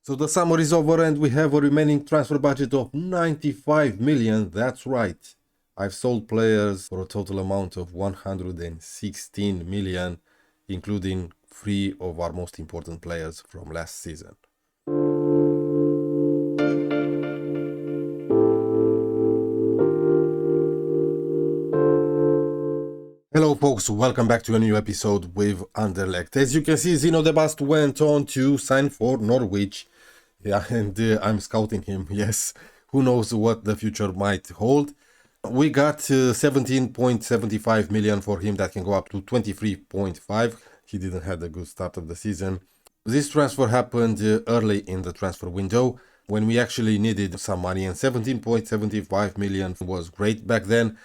So the summer is over and we have a remaining transfer budget of 95 million. That's right. I've sold players for a total amount of 116 million, including 3 of our most important players from last season. Hello folks, welcome back to a new episode with Anderlecht. As you can see, Zino de Bast went on to sign for Norwich. Yeah, and I'm scouting him, yes. Who knows what the future might hold. We got 17.75 million for him. That can go up to 23.5. He didn't have a good start of the season. This transfer happened early in the transfer window when we actually needed some money, and 17.75 million was great back then.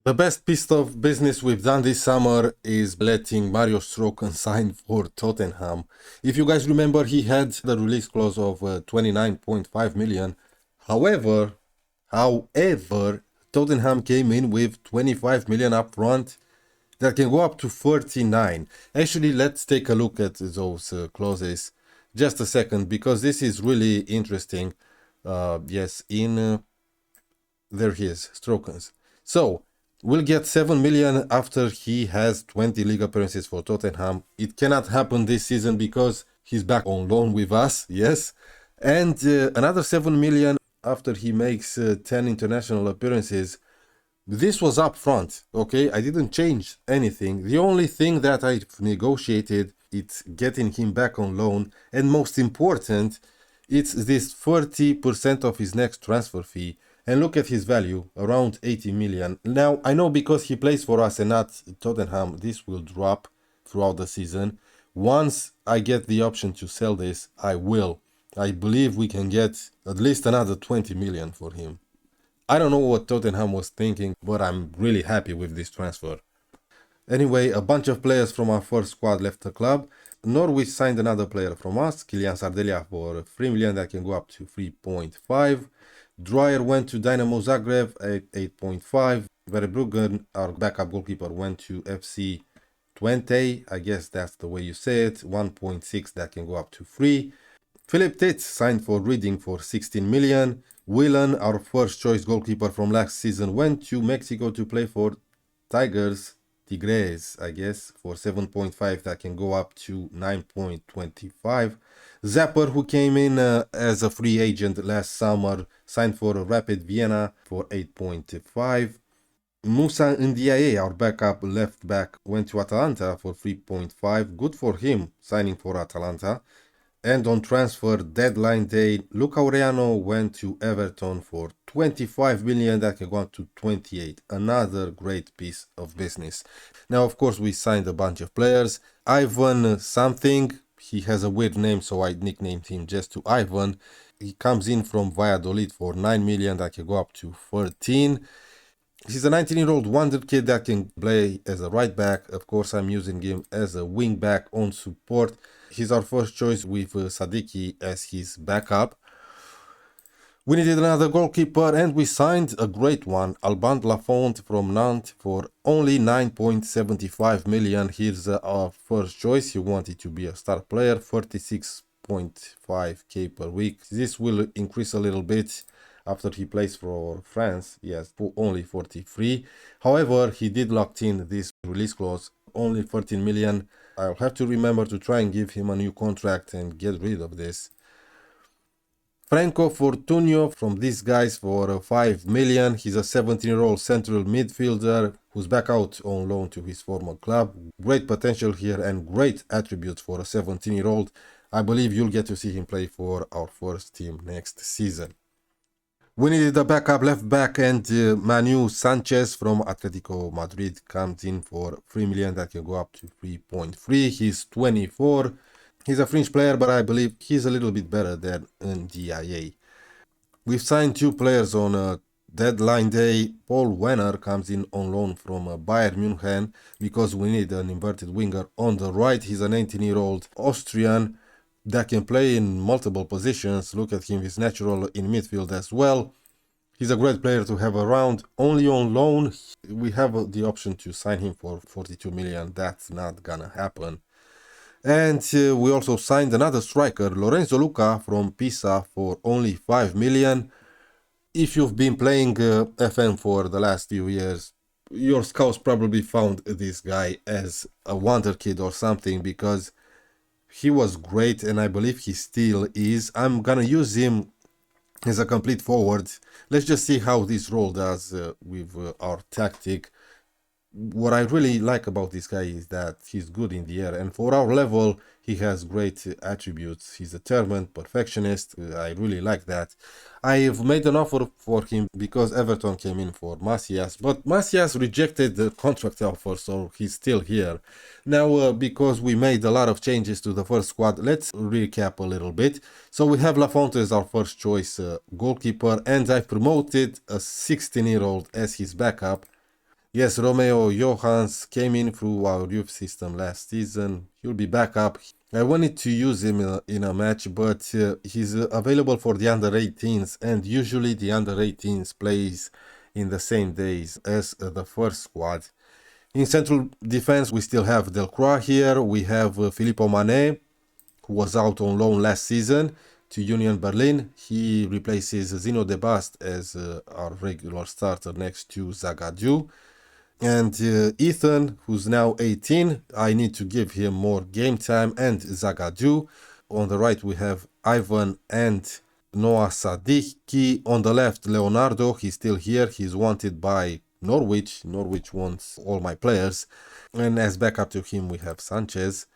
The best piece of business we've done this summer is letting Mario Stroken sign for Tottenham. If you guys remember, he had the release clause of 29.5 million. However, Tottenham came in with 25 million up front. That can go up to 39. Actually, let's take a look at those clauses just a second, because this is really interesting. Yes, there he is, Strokens. So, we'll get 7 million after he has 20 league appearances for Tottenham. It cannot happen this season because he's back on loan with us, yes. And another 7 million after he makes 10 international appearances. This was up front, okay? I didn't change anything. The only thing that I've negotiated is getting him back on loan. And most important, it's this 30% of his next transfer fee. And look at his value, around 80 million. Now, I know because he plays for us and not Tottenham, this will drop throughout the season. Once I get the option to sell this, I will. I believe we can get at least another 20 million for him. I don't know what Tottenham was thinking, but I'm really happy with this transfer. Anyway, a bunch of players from our first squad left the club. Norwich signed another player from us, Kylian Sardelia, for 3 million. That can go up to 3.5. Dreyer went to Dynamo Zagreb at 8.5. Verbruggen, our backup goalkeeper, went to FC Twente. I guess that's the way you say it. 1.6. That can go up to 3. Philip Titz signed for Reading for 16 million. Whelan, our first choice goalkeeper from last season, went to Mexico to play for Tigres, I guess, for 7.5. That can go up to 9.25. Zapper, who came in as a free agent last summer, signed for Rapid Vienna for 8.5. Musa Ndiaye, our backup left back, went to Atalanta for 3.5. Good for him, signing for Atalanta. And on transfer deadline day, Luca Aureano went to Everton for 25 million. That can go up to 28. Another great piece of business. Now, of course, we signed a bunch of players. Ivan something. He has a weird name, so I nicknamed him just to Ivan. He comes in from Valladolid for 9 million. That can go up to 13. He's a 19-year-old wonder kid that can play as a right back. Of course, I'm using him as a wing back on support. He's our first choice with Sadiki as his backup. We needed another goalkeeper and we signed a great one, Alban Lafont from Nantes, for only 9.75 million. Here's our first choice. He wanted to be a star player, 36.5k per week. This will increase a little bit after he plays for France, yes, for only 43. However, he did lock in this release clause, only 13 million. I'll have to remember to try and give him a new contract and get rid of this. Franco Fortunio from these guys for 5 million. He's a 17-year-old central midfielder who's back out on loan to his former club. Great potential here and great attributes for a 17-year-old. I believe you'll get to see him play for our first team next season. We needed a backup left back, and Manu Sanchez from Atletico Madrid comes in for 3 million. That can go up to 3.3. He's 24. He's a fringe player, but I believe he's a little bit better than Ndiaye. We've signed 2 players on deadline day. Paul Wenner comes in on loan from Bayern München because we need an inverted winger on the right. He's an 18-year-old Austrian that can play in multiple positions. Look at him, he's natural in midfield as well. He's a great player to have around. Only on loan. We have the option to sign him for 42 million. That's not gonna happen. And we also signed another striker, Lorenzo Luca from Pisa, for only 5 million. If you've been playing FM for the last few years, your scouts probably found this guy as a wonder kid or something, because he was great and I believe he still is. I'm gonna use him as a complete forward. Let's just see how this role does with our tactic. What I really like about this guy is that he's good in the air, and for our level he has great attributes. He's determined, perfectionist. I really like that. I've made an offer for him because Everton came in for Macias, but Macias rejected the contract offer, so he's still here. Now, because we made a lot of changes to the first squad, let's recap a little bit. So we have Lafonte as our first choice goalkeeper, and I promoted a 16-year-old as his backup. Yes, Romeo Johans came in through our youth system last season. He'll be back up. I wanted to use him in a match, but he's available for the under 18s, and usually the under 18s plays in the same days as the first squad. In central defense, we still have Delcroix here. We have Filippo Mane, who was out on loan last season to Union Berlin. He replaces Zino De Bast as our regular starter next to Zagadou. And Ethan, who's now 18, I need to give him more game time, and Zagadou. On the right, we have Ivan and Noah Sadiki. On the left, Leonardo, he's still here. He's wanted by Norwich. Norwich wants all my players. And as backup to him, we have Sanchez.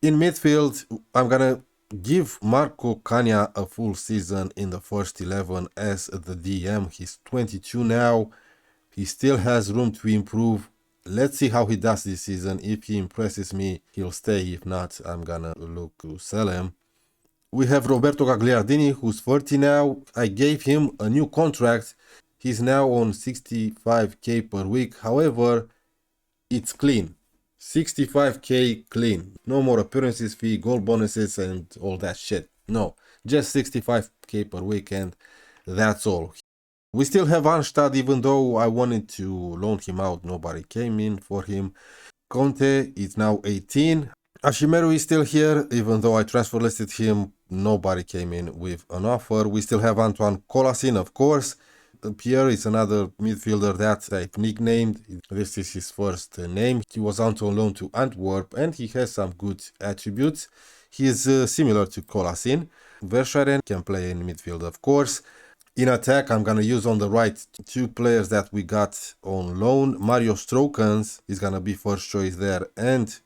In midfield, I'm going to give Marco Cagna a full season in the first 11 as the DM. He's 22 now. He still has room to improve. Let's see how he does this season. If he impresses me, he'll stay. If not, I'm gonna look to sell him. We have Roberto Gagliardini, who's 30 now. I gave him a new contract. He's now on 65k per week. However, it's clean. 65k clean. No more appearances fee, goal bonuses, and all that shit. No, just 65k per week, and that's all. We still have Arnstad, even though I wanted to loan him out, nobody came in for him. Conte is now 18. Ashimeru is still here, even though I transfer listed him, nobody came in with an offer. We still have Antoine Colasin, of course. Pierre is another midfielder that I've nicknamed. This is his first name. He was out on loan to Antwerp, and he has some good attributes. He is similar to Colasin. Verscharen can play in midfield, of course. In attack, I'm going to use on the right two players that we got on loan. Mario Strokens is going to be first choice there, and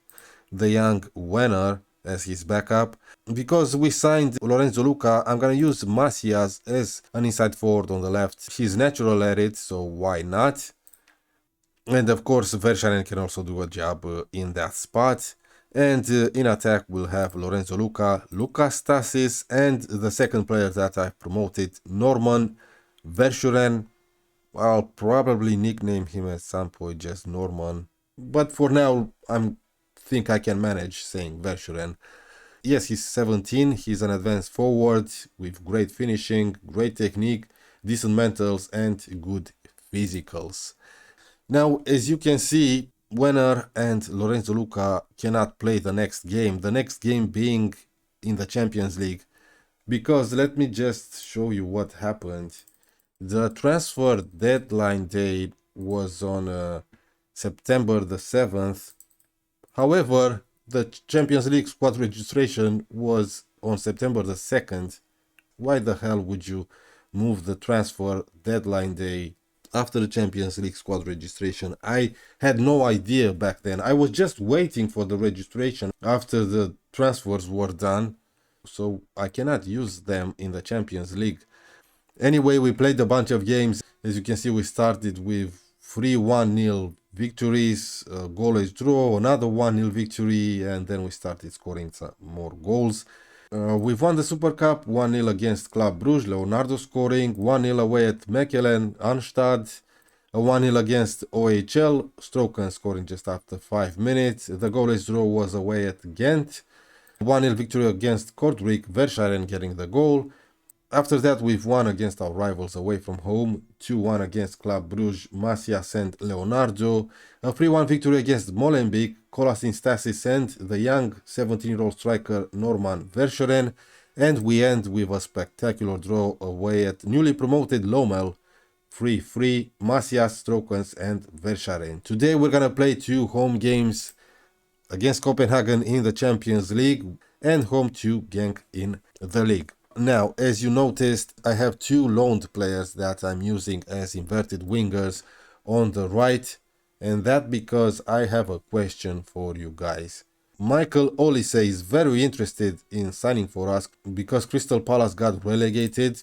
the young Wenner as his backup. Because we signed Lorenzo Luca, I'm going to use Macias as an inside forward on the left. He's natural at it, so why not? And of course, Verscharen can also do a job in that spot. And in attack, we'll have Lorenzo Luca, Lucas Stasis, and the second player that I promoted, Norman Verschuren. I'll probably nickname him at some point just Norman. But for now, I think I can manage saying Verschuren. Yes, he's 17. He's an advanced forward with great finishing, great technique, decent mentals, and good physicals. Now, as you can see, Wenner and Lorenzo Luca cannot play the next game being in the Champions League, because let me just show you what happened. The transfer deadline day was on September the 7th. However, the Champions League squad registration was on September the 2nd. Why the hell would you move the transfer deadline day after the Champions League squad registration? I had no idea back then. I was just waiting for the registration after the transfers were done, so I cannot use them in the Champions League. Anyway, we played a bunch of games. As you can see, we started with 3-1-0 victories, a goalless draw, another 1-0 victory, and then we started scoring some more goals. We've won the Super Cup, 1-0 against Club Brugge, Leonardo scoring, 1-0 away at Mechelen, Arnstad, a 1-0 against OHL, Stroken scoring just after 5 minutes. The goalless draw was away at Ghent, 1-0 victory against Kortrijk, Verscharen getting the goal. After that, we've won against our rivals away from home, 2-1 against Club Brugge, Macias and Leonardo, a 3-1 victory against Molenbeek, Colasin Stasis and the young 17-year-old striker Norman Verscheren, and we end with a spectacular draw away at newly promoted Lommel, 3-3, Macias, Strokens and Verscheren. Today we're gonna play 2 home games against Copenhagen in the Champions League and home to Genk in the league. Now, as you noticed, I have 2 loaned players that I'm using as inverted wingers on the right, and that because I have a question for you guys. Michael Olise is very interested in signing for us because Crystal Palace got relegated,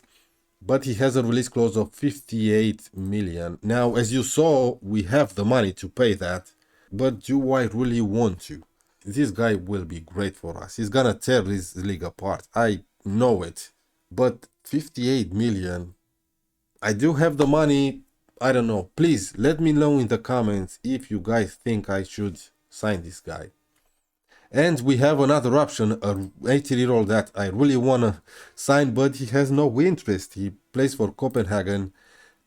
but he has a release clause of 58 million. Now, as you saw, we have the money to pay that, but do I really want to? This guy will be great for us. He's gonna tear this league apart. I know it. But 58 million, I do have the money. I don't know. Please let me know in the comments if you guys think I should sign this guy. And we have another option, a 18-year-old that I really wanna sign, but he has no interest. He plays for Copenhagen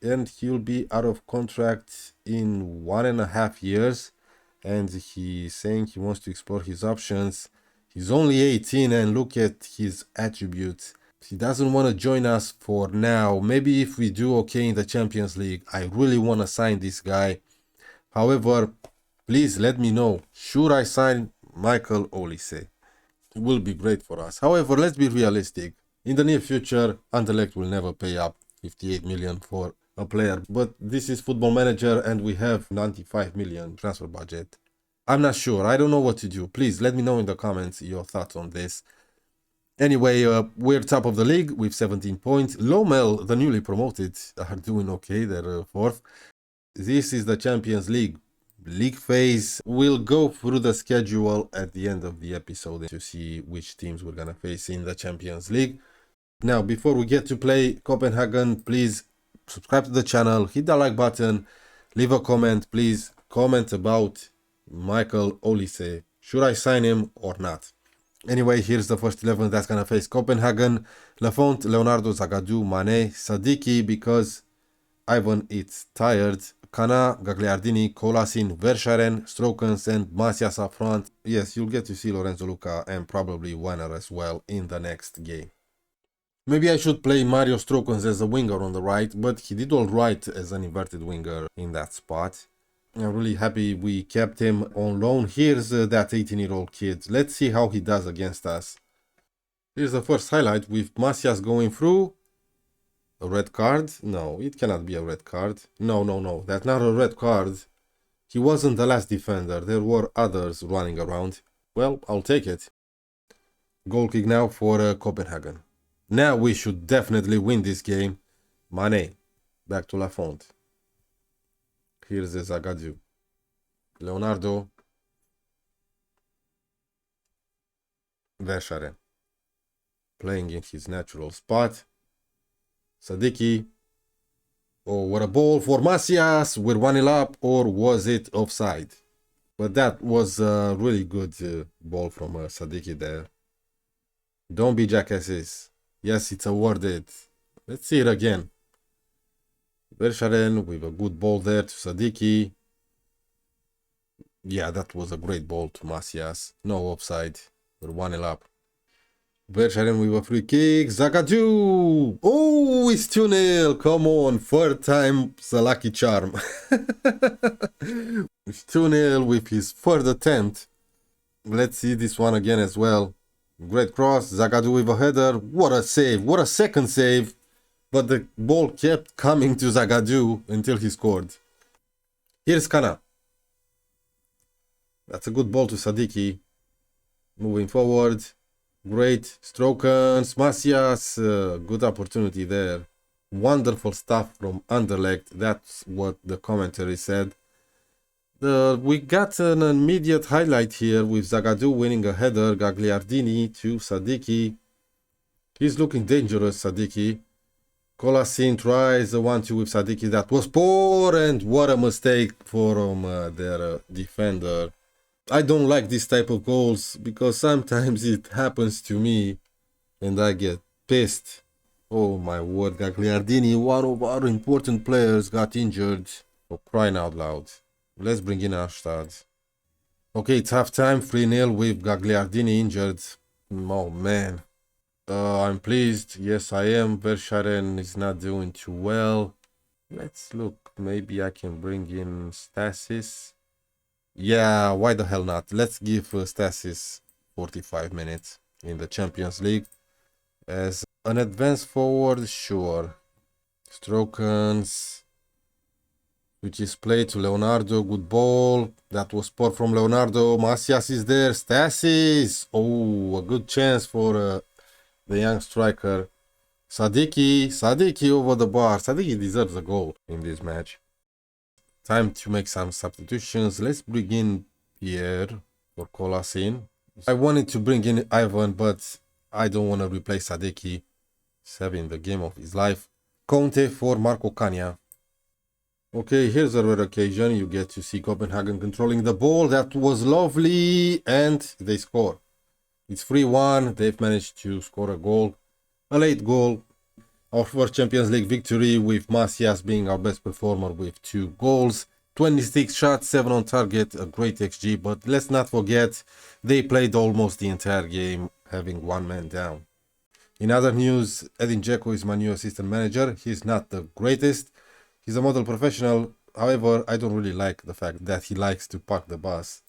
and he'll be out of contract in 1.5 years. And he's saying he wants to explore his options. He's only 18 and look at his attributes. He doesn't want to join us for now. Maybe if we do okay in the Champions League, I really want to sign this guy. However, please let me know. Should I sign Michael Olise? It will be great for us. However, let's be realistic. In the near future, Anderlecht will never pay up 58 million for a player, but this is Football Manager and we have 95 million transfer budget. I'm not sure. I don't know what to do. Please let me know in the comments your thoughts on this. Anyway, we're top of the league with 17 points. Lommel, the newly promoted, are doing okay. They're 4th. This is the Champions League phase. We'll go through the schedule at the end of the episode to see which teams we're gonna face in the Champions League. Now, before we get to play Copenhagen, please subscribe to the channel, hit the like button, leave a comment. Please comment about Michael Olise. Should I sign him or not? Anyway, here's the first 11 that's gonna face Copenhagen. Lafont, Leonardo, Zagadou, Mane, Sadiki because Ivan is tired, Kana, Gagliardini, Colasin, Verscharen, Strokens and Macias up front. Yes, you'll get to see Lorenzo Luca and probably Werner as well in the next game. Maybe I should play Mario Strokens as a winger on the right, but he did alright as an inverted winger in that spot. I'm really happy we kept him on loan. Here's that 18-year-old kid. Let's see how he does against us. Here's the first highlight with Macias going through. A red card? No, it cannot be a red card. No, that's not a red card. He wasn't the last defender. There were others running around. Well, I'll take it. Goal kick now for Copenhagen. Now we should definitely win this game. Mane. Back to Lafont. Here's Zagadou. Leonardo. Verscharen. Playing in his natural spot. Sadiki. Oh, what a ball for Macias. We're 1-0 up, or was it offside? But that was a really good ball from Sadiki there. Don't be jackasses. Yes, it's awarded. Let's see it again. Verscharen with a good ball there to Sadiki. Yeah, that was a great ball to Macias. No offside. We're 1-0 up. Verscharen with a free kick. Zagadou! Oh, it's 2-0. Come on. Third time's a lucky charm. It's 2-0 with his third attempt. Let's see this one again as well. Great cross. Zagadou with a header. What a save. What a second save. But the ball kept coming to Zagadou until he scored. Here's Kana. That's a good ball to Sadiki. Moving forward. Great. Strokens. Macias. Good opportunity there. Wonderful stuff from Anderlecht. That's what the commentary said. We got an immediate highlight here with Zagadou winning a header. Gagliardini to Sadiki. He's looking dangerous, Sadiki. Colasin tries the 1-2 with Sadiki. That was poor, and what a mistake from their defender. I don't like this type of goals because sometimes it happens to me and I get pissed. Oh my word, Gagliardini, one of our important players, got injured. For crying out loud. Let's bring in Arstad. Okay, it's half time, 3-0 with Gagliardini injured. Oh man. I'm pleased. Yes, I am. Verscharen is not doing too well. Let's look. Maybe I can bring in Stasis. Yeah, why the hell not? Let's give Stasis 45 minutes in the Champions League. As an advanced forward, sure. Strokens, which is played to Leonardo. Good ball. That was sport from Leonardo. Masias is there. Stasis. Oh, a good chance for the young striker. Sadiki over the bar. Sadiki deserves a goal in this match. Time to make some substitutions. Let's bring in Pierre for Kolasin. I wanted to bring in Ivan, but I don't want to replace Sadiki. He's having the game of his life. Conte for Marco Cagna. Okay, here's a rare occasion. You get to see Copenhagen controlling the ball. That was lovely. And they score. It's 3-1. They've managed to score a goal. A late goal. Our first Champions League victory, with Masias being our best performer with 2 goals. 26 shots, 7 on target, a great XG. But let's not forget, they played almost the entire game, having 1 man down. In other news, Edin Dzeko is my new assistant manager. He's not the greatest. He's a model professional. However, I don't really like the fact that he likes to park the bus.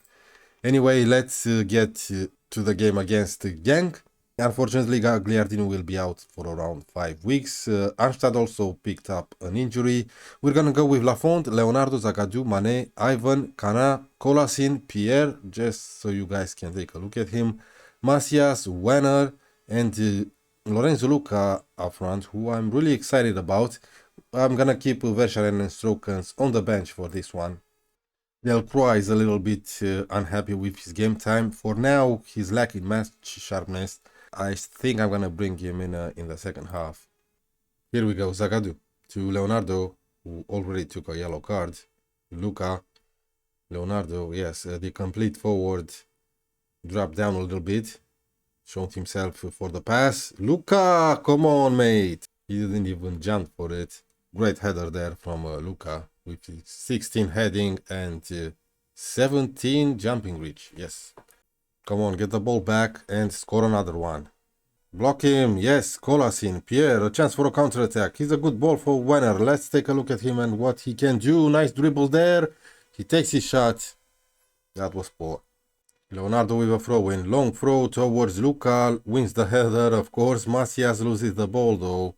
Anyway, let's get to the game against Genk. Unfortunately, Gagliardini will be out for around 5 weeks. Arnstad also picked up an injury. We're gonna go with Lafont, Leonardo, Zagadou, Mane, Ivan, Cana, Kolasin, Pierre, just so you guys can take a look at him. Masias, Werner, and Lorenzo Luca up front, who I'm really excited about. I'm gonna keep Verscharen and Strokens on the bench for this one. Delcroix is a little bit unhappy with his game time. For now, he's lacking match sharpness. I think I'm gonna bring him in the second half. Here we go, Zagadou to Leonardo, who already took a yellow card. Luca, Leonardo, yes, the complete forward dropped down a little bit. Showed himself for the pass. Luca, come on, mate. He didn't even jump for it. Great header there from Luca with 16 heading and 17 jumping reach. Yes. Come on, get the ball back and score another one. Block him. Yes, Kolasin. Pierre, a chance for a counter-attack. He's a good ball for Werner. Let's take a look at him and what he can do. Nice dribble there. He takes his shot. That was poor. Leonardo with a throw-in. Long throw towards Luca. Wins the header, of course. Masias loses the ball, though.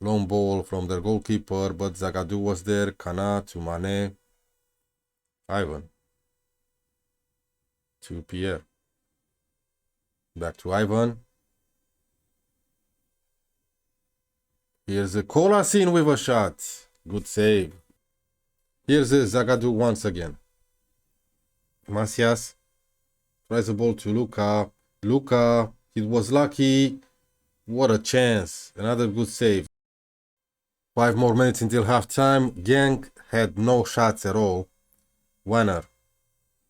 Long ball from their goalkeeper, but Zagadou was there. Cana to Mane. Ivan. To Pierre. Back to Ivan. Here's a Kolasin with a shot. Good save. Here's a Zagadou once again. Masias tries the ball to Luca. Luca, he was lucky. What a chance. Another good save. 5 more minutes until halftime. Genk had no shots at all. Werner.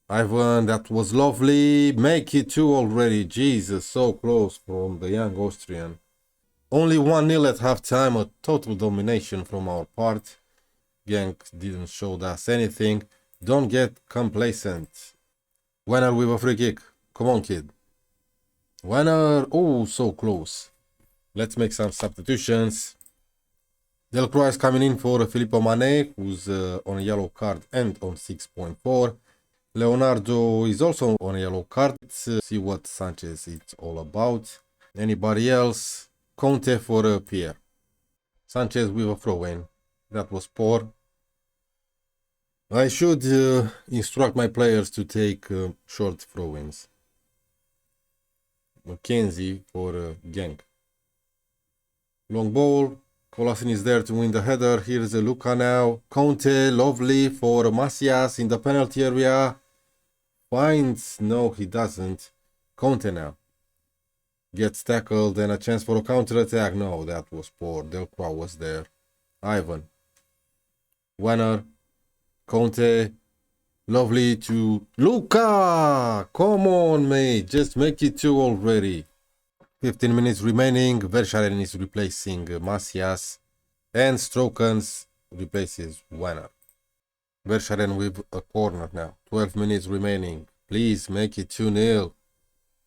Ivan, that was lovely. Make it 2 already. Jesus, so close from the young Austrian. Only 1-0 at halftime. A total domination from our part. Genk didn't show us anything. Don't get complacent. Werner with a free kick. Come on, kid. Werner. Oh, so close. Let's make some substitutions. Delcroix is coming in for Filippo Mane, who's on a yellow card and on 6.4. Leonardo is also on a yellow card. Let's see what Sanchez is all about. Anybody else? Conte for Pierre. Sanchez with a throw-in. That was poor. I should instruct my players to take short throw-ins. Mackenzie for Genk. Long ball. Kolasin is there to win the header. Here's a Luca now. Conte, lovely for Masias in the penalty area. Finds, no, he doesn't. Conte now. Gets tackled and a chance for a counter-attack. No, that was poor. Delcroix was there. Ivan. Werner. Conte. Lovely to Luca. Come on, mate. Just make it 2 already. 15 minutes remaining. Verscharen is replacing Masias. And Strokens replaces Werner. Verscharen with a corner now. 12 minutes remaining. Please make it 2-0.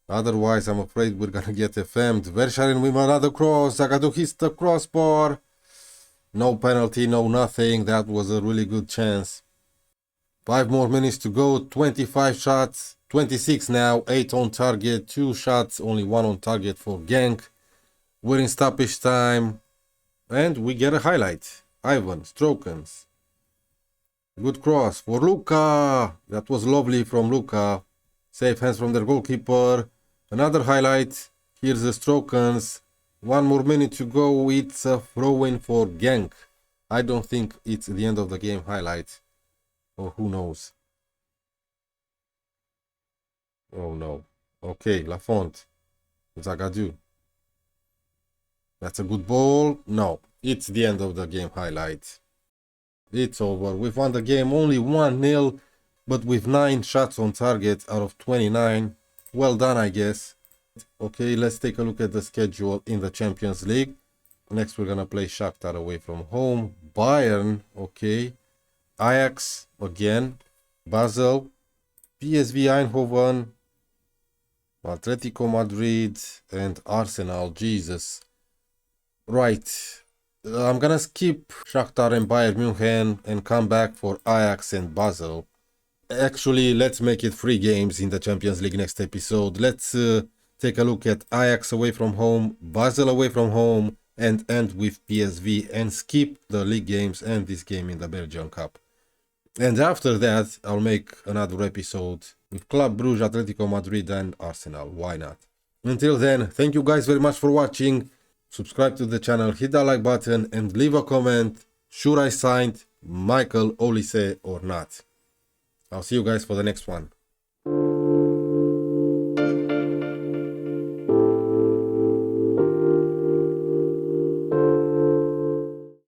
Otherwise, I'm afraid we're gonna get FM'd. Verscharen with another cross. Zagadou hits the crossbar. No penalty, no nothing. That was a really good chance. 5 more minutes to go. 25 shots. 26 now. 8 on target. 2 shots. Only 1 on target for Genk. We're in stoppage time. And we get a highlight. Ivan Strokens. Good cross for Luka. That was lovely from Luka. Safe hands from their goalkeeper. Another highlight. Here's the Strokens. 1 more minute to go. It's a throw-in for Genk. I don't think it's the end of the game highlight. Or who knows. Oh no. Okay, Lafont. Zagadou. That's a good ball. No, it's the end of the game highlight. It's over. We've won the game only 1-0, but with 9 shots on target out of 29. Well done, I guess. Okay, let's take a look at the schedule in the Champions League. Next, we're gonna play Shakhtar away from home. Bayern, okay. Ajax, again. Basel. PSV Eindhoven. Atletico Madrid. And Arsenal. Jesus. Right. I'm gonna skip Shakhtar and Bayern München and come back for Ajax and Basel. Actually, let's make it 3 games in the Champions League next episode. Let's take a look at Ajax away from home, Basel away from home, and end with PSV and skip the league games and this game in the Belgian Cup. And after that, I'll make another episode with Club Brugge, Atletico Madrid and Arsenal. Why not? Until then, thank you guys very much for watching. Subscribe to the channel, hit that like button and leave a comment. Should I sign Michael Olise or not? I'll see you guys for the next one.